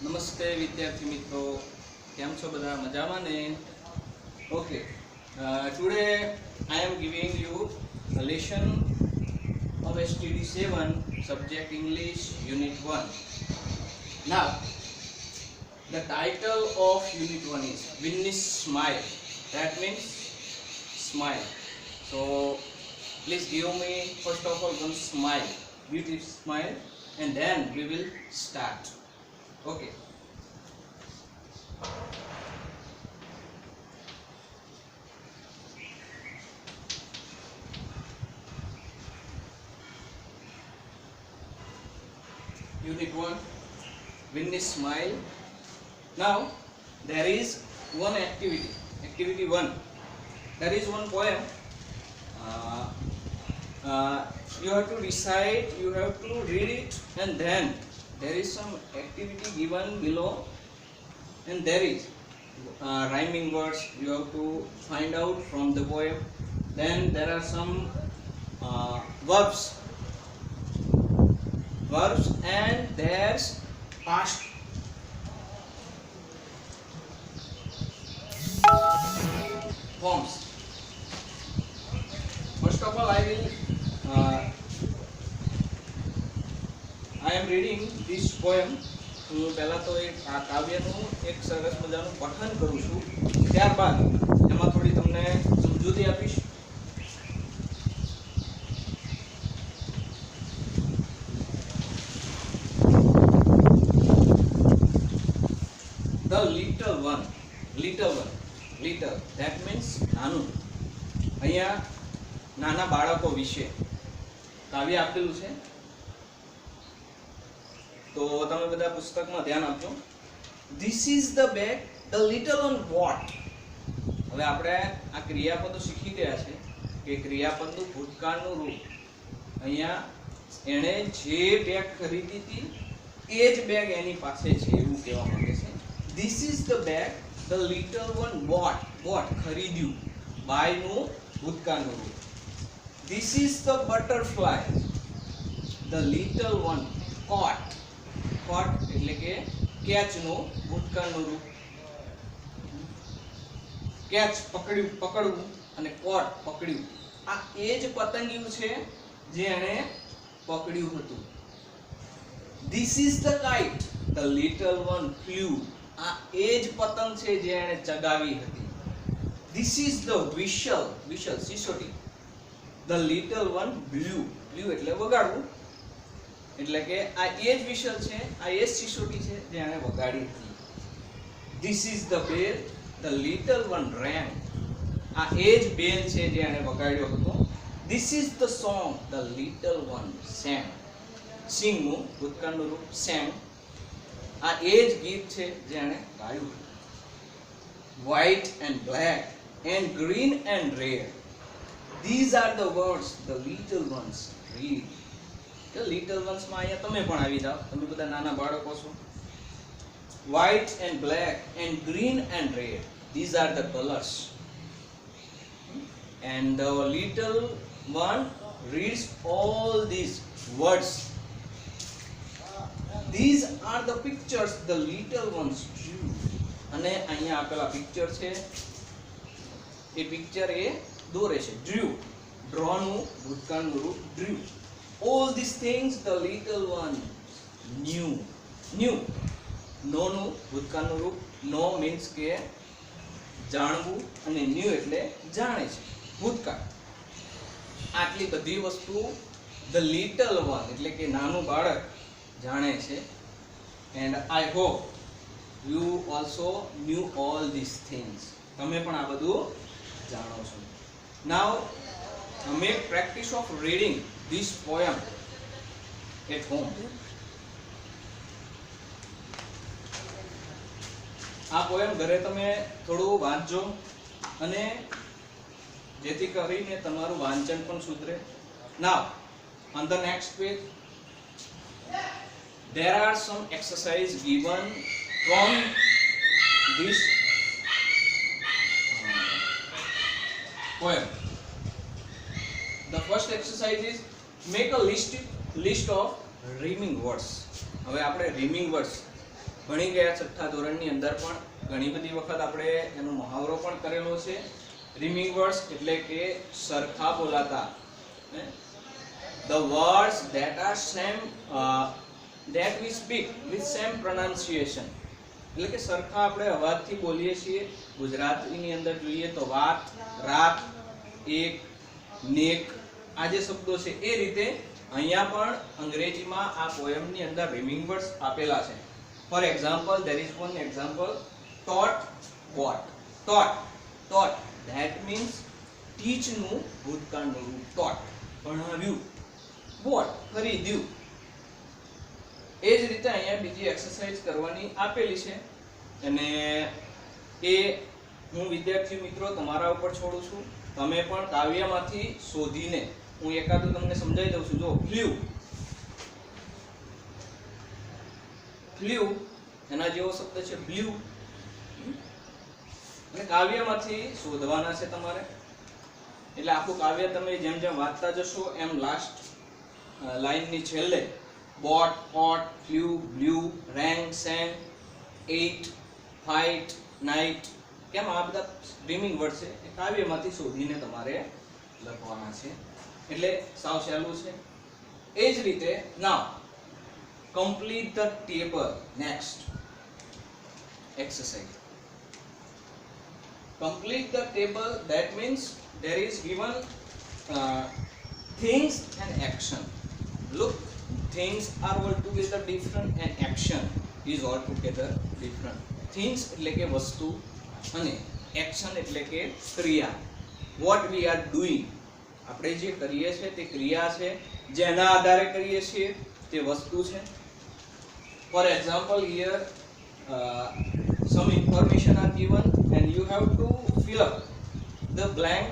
નમસ્તે વિદ્યાર્થી મિત્રો, કેમ છો બધા? મજામાં ને? Okay, today I am giving you a lesson of STD 7 subject English unit 1. Now the title of unit 1 is Winnie's Smile. That means smile. So please give me first of all one smile, beautiful smile, and then we will start. Okay. Unit 1, Winnie's Smile. Now there is one activity. Activity 1. There is one poem. You have to recite, you have to read it, and then there is some activity given below, and there is rhyming words. You have to find out from the poem. Then there are some verbs, and there's past forms. First of all, I am reading this poem. હું પહેલા તો આ કાવ્યનું એક સરસ મજાનું પઠન કરું છું, ત્યારબાદ એમાં થોડી તમને સમજૂતી આપીશ. The little one, little, that means નાનું. અહીંયા નાના બાળકો વિશે કાવ્ય આપેલું છે, તો તમે બધા પુસ્તકમાં ધ્યાન આપજો. This is the bag, the little one bought. હવે આપણે આ ક્રિયાપદો શીખી ગયા છે કે ક્રિયાપદનું ભૂતકાળનું રૂપ. અહીંયા એણે જે બેગ ખરીદી હતી એ જ બેગ એની પાસે છે એવું કહેવા માંગે છે. This is the bag the little one bought ખરીદ્યું. buy નું ભૂતકાળનું રૂપ. This is the butterfly the little one caught એટલે કે કેચ નું ભૂતકાળનું રૂપ. કેચ પકડવું અને કોટ પકડ્યું. આ એ જ પતંગિયું છે જે એણે પકડ્યું હતું. This is the kite the little one flew. આ એ જ પતંગ છે જે એણે ચગાવી હતી. This is the whistle સિસોટી the little one blew એટલે વગાડવું, એટલે કે આ એ જ વિશલ છે, આ એ જ સિસોટી છે જે એણે વગાડી હતી. This is the bell the little one rang. આ એ જ બેલ છે જે એણે વગાડ્યો હતો. This is the song the little one sang. sing નું ભૂતકાળનું રૂપ sang. આ એ જ ગીત છે જે એણે ગાયું. White and black and green and red, these are the words the little ones read. The little ones માં અહીંયા તમે પણ આવી જાઓ, તમે બધા નાના બાળકો છો. White and black and green and red, these are the colors, and the little one reads all these words. These are the pictures the little ones drew. અને અહીંયા આપેલા પિક્ચર છે, એ પિક્ચર એ દોરે છે. drew, draw નું ભૂતકાળનું રૂપ drew. All these things the little one knew. know નું ભૂતકાળનું રૂપ know means કે જાણવું, અને knew એટલે જાણે છે, ભૂતકાળ. આટલી બધી વસ્તુ the little one એટલે કે નાનું બાળક જાણે છે. and I hope you also knew all these things. તમે પણ આ બધું જાણો છો. Now make practice of reading this poem at home. આ પોએમ ઘરે તમે થોડું વાંચજો, અને જેથી કરીને તમારું વાંચન પણ સુધરે. Now on the next page there are some exercise given from this poem. The first exercise is make a list of rhyming words. હવે આપણે rhyming words ભણી ગયા છઠ્ઠા ધોરણની અંદર પણ ઘણી બધી વખત આપણે એનો મહાવરો પણ કરેલો છે. રીમિંગ વર્ડ્સ એટલે કે સરખા બોલાતા, the words that are same that we speak with same pronunciation, એટલે કે સરખા આપણે અવાજથી બોલીએ છીએ. ગુજરાતીની અંદર જોઈએ તો વાત, રાત, એક, નેક, આ જે શબ્દો છે એ રીતે અહીંયા પણ અંગ્રેજીમાં આ પોયમની અંદર રીમિંગ વર્ડ્સ આપેલા છે. For example, there is one example, taught, bought. taught that means teach નું ભૂતકાળનું રૂપ, taught ભણાવ્યું, bought ખરીદ્યું. એ જ રીતે અહીંયા બીજી એક્સરસાઇઝ કરવાની આપેલી છે અને એ હું વિદ્યાર્થી મિત્રો તમારા ઉપર છોડું છું. તમે પણ કાવ્યમાંથી શોધીને, હું એકાદું તમને સમજાવી દઉં છું. જો ફ્લ્યુ એના જેવો શબ્દ છે બ્લુ, અને કાવ્યમાંથી શોધવાના છે તમારે. એટલે આખું કાવ્ય તમે જેમ જેમ વાંચતા જશો એમ લાસ્ટ લાઈનની છેલ્લે bought, hot, flew, blew, rang, sang, ate, fight, night, કેમ આ બધા રીમિંગ વર્ડ છે એ કાવ્યમાંથી શોધીને તમારે લખવાના છે. એટલે સાવ સહેલું છે. એ જ રીતે now complete the table. next exercise, complete the table. That means there is given things and action. Look, things are altogether different and action is altogether different. Things એટલે કે વસ્તુ અને action એટલે કે ક્રિયા. what we are doing, આપણે જે કરીએ છીએ તે ક્રિયા છે, જેના આધારે કરીએ છીએ તે વસ્તુ છે. for example, here some information are given and you have to fill up the blank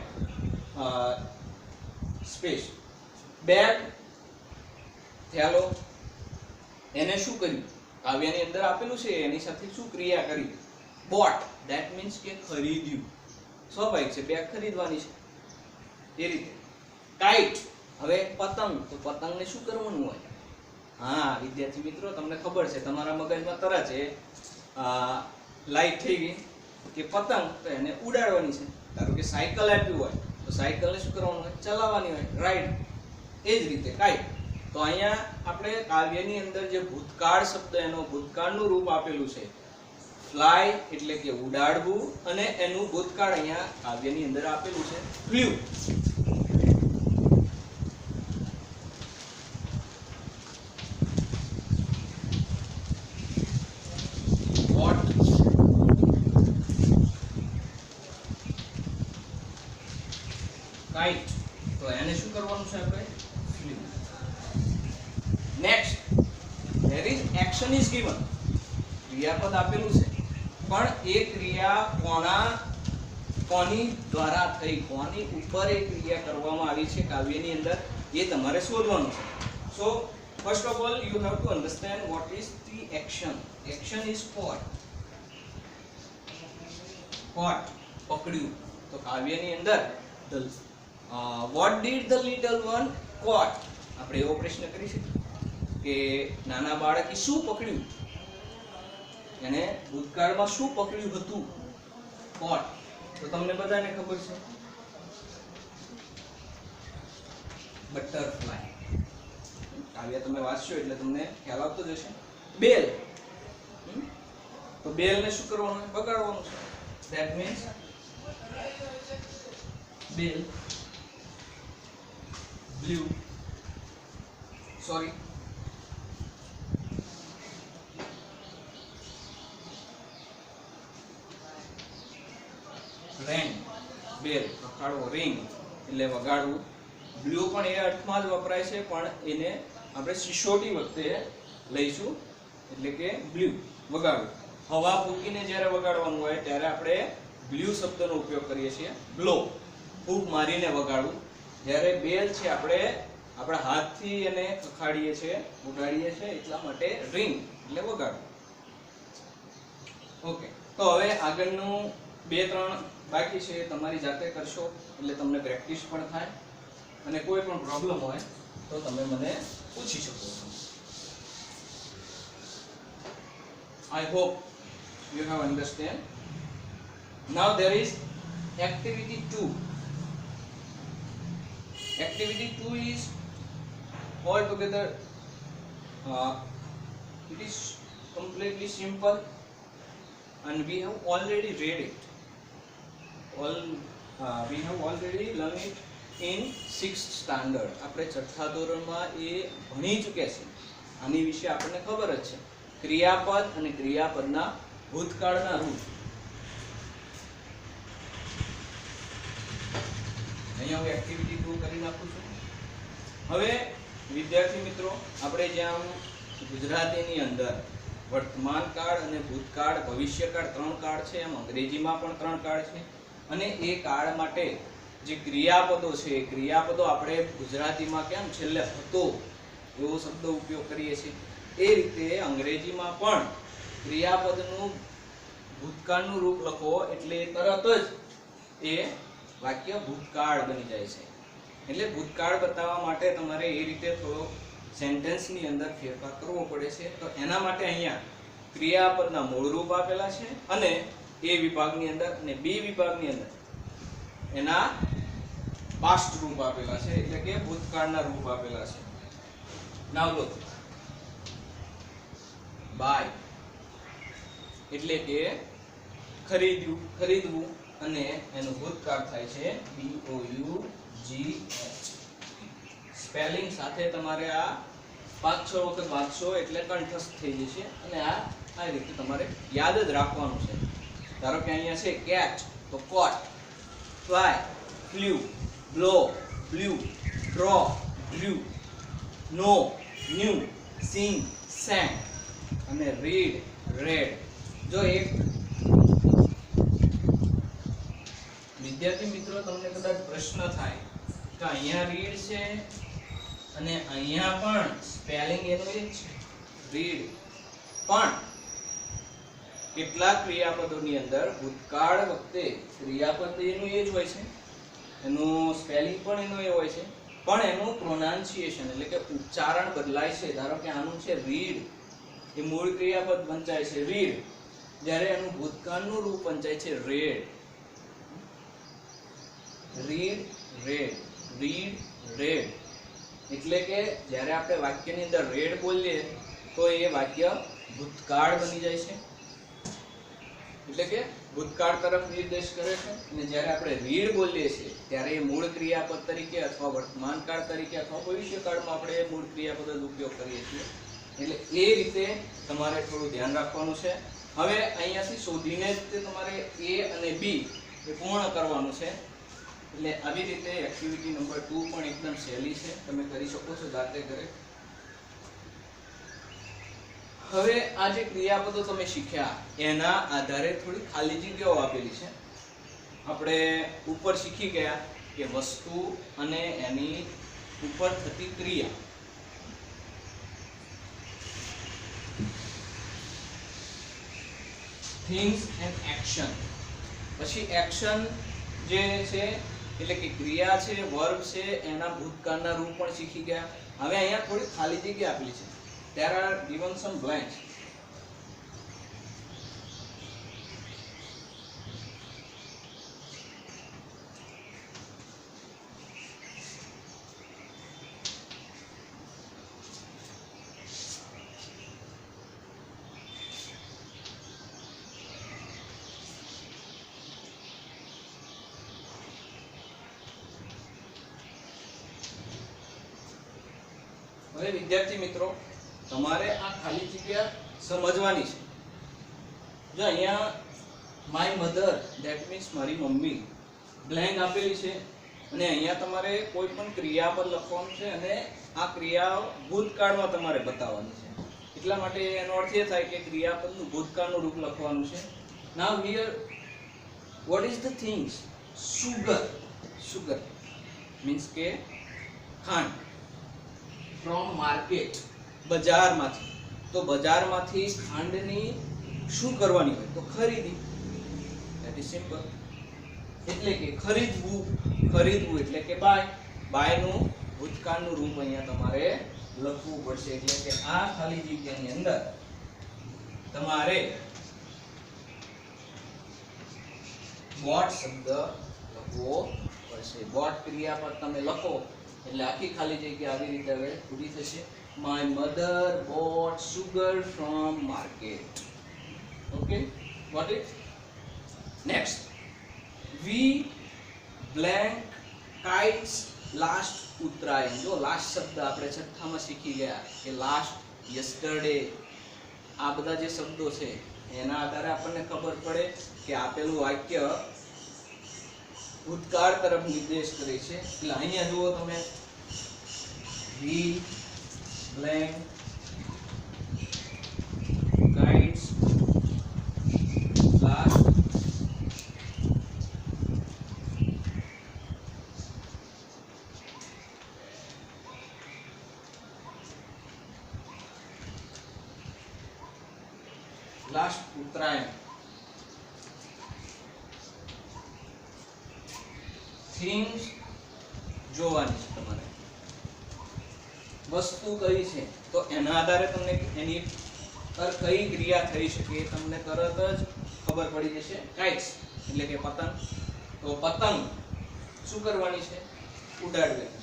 space. bag, થેલો, એને શું કર્યું? કાવ્યની અંદર આપેલું છે એની સાથે શું ક્રિયા કરી? bought, that means કે ખરીદ્યું. સ્વાભાવિક છે, બેગ ખરીદવાની છે. એ રીતે kite, હવે પતંગ, તો પતંગને શું કરવાનું હોય? હા વિદ્યાર્થી મિત્રો, તમને ખબર છે, તમારા મગજમાં તરત છે લાઈટ થઈ ગઈ કે પતંગ, તો એને ઉડાડવાની છે. ધારો કે સાયકલ આપ્યું હોય તો સાયકલને શું કરવાનું હોય? ચલાવવાની હોય, રાઈડ. એ જ રીતે કાઈટ. તો અહીંયા આપણે કાવ્યની અંદર જે ભૂતકાળ શબ્દ, એનો ભૂતકાળનું રૂપ આપેલું છે ફ્લાય એટલે કે ઉડાડવું, અને એનું ભૂતકાળ અહીંયા કાવ્યની અંદર આપેલું છે ફ્લ્યુ. વોટ, કાઈટ, તો એને શું કરવાનું છે આપણે? Flew. Next, there is action is given. ક્રિયાપદ આપેલું છે, પણ એ ક્રિયા કોની દ્વારા થઈ, કોની ઉપર એ ક્રિયા કરવામાં આવી છે કાવ્યની અંદર, એ તમારે શોધવાનું છે. So first of all you have to understand what is the action. Action is caught. પકડ્યું. તો કાવ્યની અંદર what did the little one caught? આપણે એવો પ્રશ્ન કરી શકીએ કે નાના બાળકે શું પકડ્યું? એને ભૂતકાળમાં શું પકડ્યું હતું? caught. તો તમને બધાને ખબર છે બટરફ્લાય. કાવ્ય તમે વાંચશો એટલે તમને ખ્યાલ આવતો જ હશે. બેલ, તો બેલને શું કરવાનું? બગાડવાનું છે. that means bell, blue, sorry, rang, bell વગાડવો, રિંગ એટલે વગાડવું. બ્લુ પણ એ અર્થમાં જ વપરાય છે, પણ એને આપણે સિસોટી વખતે લઈશું, એટલે કે બ્લુ વગાડવું. હવા ફૂંકીને જ્યારે વગાડવાનું હોય ત્યારે આપણે બ્લુ શબ્દનો ઉપયોગ કરીએ છીએ. બ્લો, ફૂંક મારીને વગાડવું. જ્યારે બેલ છે આપણે આપણા હાથથી એને ખખાડીએ છીએ, વગાડીએ છીએ, એટલા માટે રિંગ એટલે વગાડવું. ઓકે, તો હવે આગળનું 2-3 બાકી છે, તમારી જાતે કરશો એટલે તમને પ્રેક્ટિસ પણ થાય, અને કોઈ પણ પ્રોબ્લેમ હોય તો તમે મને પૂછી શકો છો. I hope you have understand. Now there is activity 2. Activity 2 is altogether it is completely simple and we have already read it. We have already learned it in 6th standard. આપણે છઠ્ઠા ધોરણમાં એ ભણી ચૂક્યા છે. આની વિશે આપણને ખબર જ છે. ક્રિયાપદ અને ક્રિયાપદના ભૂતકાળના રૂપ. અહીંયા હું એક્ટિવિટી 2 કરી નાખું છું. હવે વિદ્યાર્થી મિત્રો આપણે જ્યાં ગુજરાતીની અંદર વર્તમાન કાળ અને ભૂતકાળ ભવિષ્યકાળ 3 કાળ છે, એમ અંગ્રેજીમાં પણ 3 કાળ છે. અને એ કાળ માટે જે ક્રિયાપદો છે એ ક્રિયાપદો આપણે ગુજરાતીમાં કેમ છેલ્લે હતો એવો શબ્દ ઉપયોગ કરીએ છીએ, એ રીતે અંગ્રેજીમાં પણ ક્રિયાપદનું ભૂતકાળનું રૂપ લખો એટલે તરત જ એ વાક્ય ભૂતકાળ બની જાય છે. એટલે ભૂતકાળ બતાવવા માટે તમારે એ રીતે થોડો સેન્ટેન્સની અંદર ફેરફાર કરવો પડે છે. તો એના માટે અહીંયા ક્રિયાપદના મૂળ રૂપ આપેલા છે અને એ વિભાગની અંદર અને બી વિભાગની અંદર એના પાસ્ટ રૂપ આપેલા છે, એટલે કે ભૂતકાળના રૂપ આપેલા છે. નાવ લો બાય એટલે કે ખરીદ્યું, ખરીદવું, અને એનું ભૂતકાળ થાય છે BOUGH. સ્પેલિંગ સાથે તમારે આ 5-6 વખત વાંચશો એટલે કંઠસ્થ થઈ જશે અને આ રીતે તમારે યાદ જ રાખવાનું છે. ધારો કે અહીંયા છે કેટ તો got, fly flew, blow blew, draw drew, know knew, sing sang અને રીડ રેડ. જો એક વિદ્યાર્થી મિત્રો તમને કદાચ પ્રશ્ન થાય કે અહીંયા રીડ છે અને અહીંયા પણ સ્પેલિંગ એનું એ જ છે રીડ, પણ કેટલાક ક્રિયાપદોની અંદર ભૂતકાળ વખતે ક્રિયાપદ એનું એ જ હોય છે, એનું સ્પેલિંગ પણ એનું એ હોય છે, પણ એનું પ્રોનાઉન્સિએશન એટલે કે ઉચ્ચારણ બદલાય છે. ધારો કે આનું છે રીડ, એ મૂળ ક્રિયાપદ વંચાય છે રીડ, જ્યારે એનું ભૂતકાળનું રૂપ વંચાય છે red. Read red, read red. એટલે કે જ્યારે આપણે વાક્યની અંદર રેડ બોલીએ તો એ વાક્ય ભૂતકાળ બની જાય છે, એટલે કે ભૂતકાળ તરફ નિર્દેશ કરે છે. અને જ્યારે આપણે રીડ બોલીએ છીએ ત્યારે એ મૂળ ક્રિયાપદ તરીકે અથવા વર્તમાન કાળ તરીકે અથવા ભવિષ્યકાળમાં આપણે મૂળ ક્રિયાપદ જ ઉપયોગ કરીએ છીએ. એટલે એ રીતે તમારે થોડું ધ્યાન રાખવાનું છે. હવે અહીંયાથી શોધીને જ તમારે એ અને બી એ પૂર્ણ કરવાનું છે. એટલે આવી રીતે એક્ટિવિટી નંબર 2 પણ એકદમ સહેલી છે, તમે કરી શકો છો જાતે ઘરે. હવે આ જે ક્રિયાપદો તમે શીખ્યા એના આધારે થોડી ખાલી જગ્યાઓ આપેલી છે. આપણે ઉપર શીખી ગયા કે વસ્તુ અને એની ઉપર થતી ક્રિયા. Things and action. પછી એક્શન જે છે એટલે કે ક્રિયા છે, વર્બ છે, એના ભૂતકાળના રૂપ પણ શીખી ગયા. હવે અહીંયા થોડી ખાલી જગ્યા આપેલી છે. There are given some blanks. હવે વિદ્યાર્થી મિત્રો તમારે આ ખાલી જગ્યા સમજવાની છે. જો અહીંયા માય મધર ધેટ મીન્સ મારી મમ્મી બ્લેન્ક આપેલી છે અને અહીંયા તમારે કોઈ પણ ક્રિયાપદ લખવાનું છે અને આ ક્રિયા ભૂતકાળમાં તમારે બતાવવાની છે. એટલા માટે એનો અર્થ એ થાય કે ક્રિયાપદનું ભૂતકાળનું રૂપ લખવાનું છે. Now here what is the things? Sugar. Sugar means કે ખાંડ. ફ્રોમ માર્કેટ બજારમાંથી. તો બજારમાંથી ખાંડની શું કરવાની હોય? તો ખરીદી. That is simple. એટલે કે ખરીદવું. ખરીદવું એટલે કે બાય. બાયનું ભૂતકાળનું રૂપ અહીંયા તમારે લખવું પડશે. એટલે કે આ ખાલી જગ્યાની અંદર તમારે બોટ શબ્દ લખવો પડશે. બોટ ક્રિયાપદ તમે લખો એટલે આખી ખાલી જગ્યા આવી રીતે હવે પૂરી થશે. My mother bought sugar from market. Okay, got it? Next, we blank kites last Uttarayan. જો લાસ્ટ શબ્દ આપણે છઠ્ઠામાં શીખી ગયા કે લાસ્ટ, યસ્ટરડે, આ બધા જે શબ્દો છે એના આધારે આપણને ખબર પડે કે આપેલું વાક્ય ભૂતકાળ તરફ નિર્દેશ કરે છે. એટલે અહીંયા જુઓ તમે, we blank kites last Uttarayan. Things જોવાની છે તમારે, વસ્તુ કઈ છે તો એના આધારે તમને એની પર કઈ ક્રિયા થઈ શકે એ તમને તરત જ ખબર પડી જશે. કાઇટ્સ એટલે કે પતંગ. તો પતંગ શું કરવાની છે? ઉડાડવાની છે.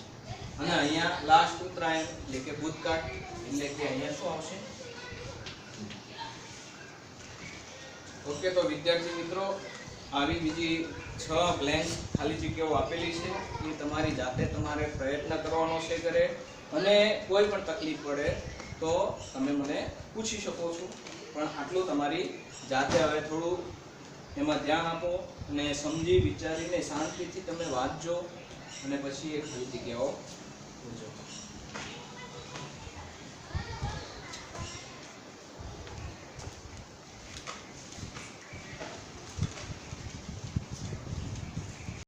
અને અહીંયા લાસ્ટ ઉત્તરાયણ એટલે કે ભૂતકાળ એટલે કે અહીંયા શું આવશે? ઓકે, તો વિદ્યાર્થી મિત્રો, આવી બીજી 6 બ્લેન્ક ખાલી જગ્યાઓ આપેલી છે. એ તમારી જાતે તમારે પ્રયત્ન કરવાનો છે ઘરે, અને કોઈ પણ તકલીફ પડે તો તમે મને પૂછી શકો છો. પણ આટલું તમારી જાતે હવે થોડું એમાં ધ્યાન આપો અને સમજી વિચારીને શાંતિથી તમે વાંચજો અને પછી એ ખાલી જગ્યાઓ પૂરજો.